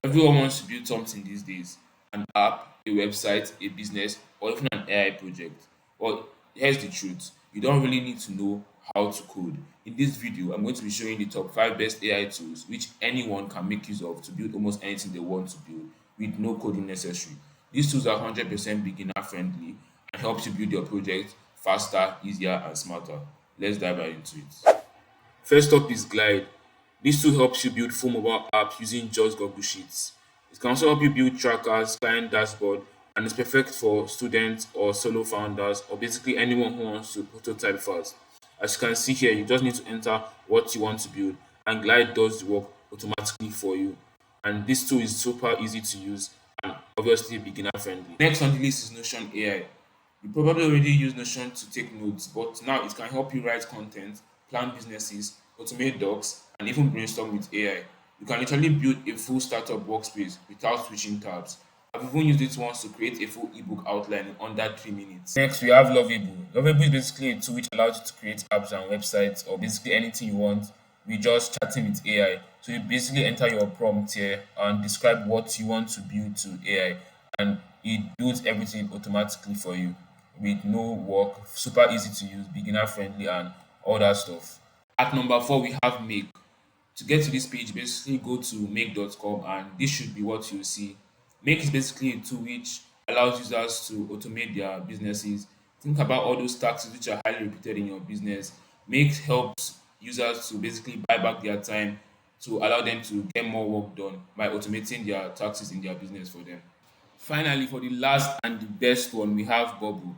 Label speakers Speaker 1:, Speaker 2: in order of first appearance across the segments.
Speaker 1: Everyone wants to build something these days, an app, a website, a business, or even an AI project. Well, here's the truth, you don't really need to know how to code. In this video, I'm going to be showing the top 5 best AI tools which anyone can make use of to build almost anything they want to build with no coding necessary. These tools are 100% beginner friendly and helps you build your project faster, easier, and smarter. Let's dive right into it. First up is Glide. This tool helps you build full mobile apps using just Google Sheets. It can also help you build trackers, client dashboard, and it's perfect for students or solo founders or basically anyone who wants to prototype fast. As you can see here, you just need to enter what you want to build, and Glide does the work automatically for you. And this tool is super easy to use and obviously beginner friendly. Next on the list is Notion AI. You probably already use Notion to take notes, but now it can help you write content, plan businesses, automate docs, and even brainstorm with AI. You can literally build a full startup workspace without switching tabs. I've even used it once to create a full ebook outline in under 3 minutes. Next, we have Lovable. Lovable is basically a tool which allows you to create apps and websites or basically anything you want with just chatting with AI. So you basically enter your prompt here and describe what you want to build to AI, and it builds everything automatically for you with no work, super easy to use, beginner friendly, and all that stuff. At number 4, we have Make. To get to this page, basically go to make.com and this should be what you see. Make is basically a tool which allows users to automate their businesses. Think about all those taxes which are highly repeated in your business. Make helps users to basically buy back their time to allow them to get more work done by automating their taxes in their business for them. Finally, for the last and the best one, we have Bubble.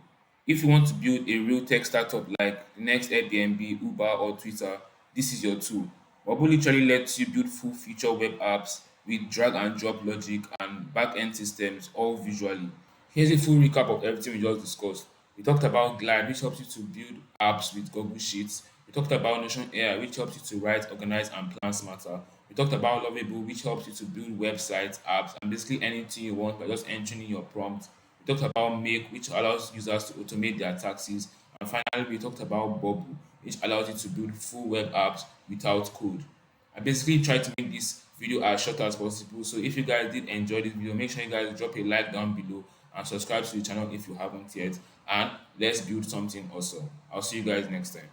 Speaker 1: If you want to build a real tech startup like the next Airbnb, Uber, or Twitter, this is your tool. Bubble literally lets you build full feature web apps with drag and drop logic and back end systems all visually. Here's a full recap of everything we just discussed. We talked about Glide, which helps you to build apps with Google Sheets. We talked about Notion AI, which helps you to write, organize, and plan smarter. We talked about Lovable, which helps you to build websites, apps, and basically anything you want by just entering in your prompt. We talked about Make, which allows users to automate their taxes. And finally, we talked about Bubble, which allows you to build full web apps without code. I basically tried to make this video as short as possible. So if you guys did enjoy this video, make sure you guys drop a like down below and subscribe to the channel if you haven't yet. And let's build something awesome. I'll see you guys next time.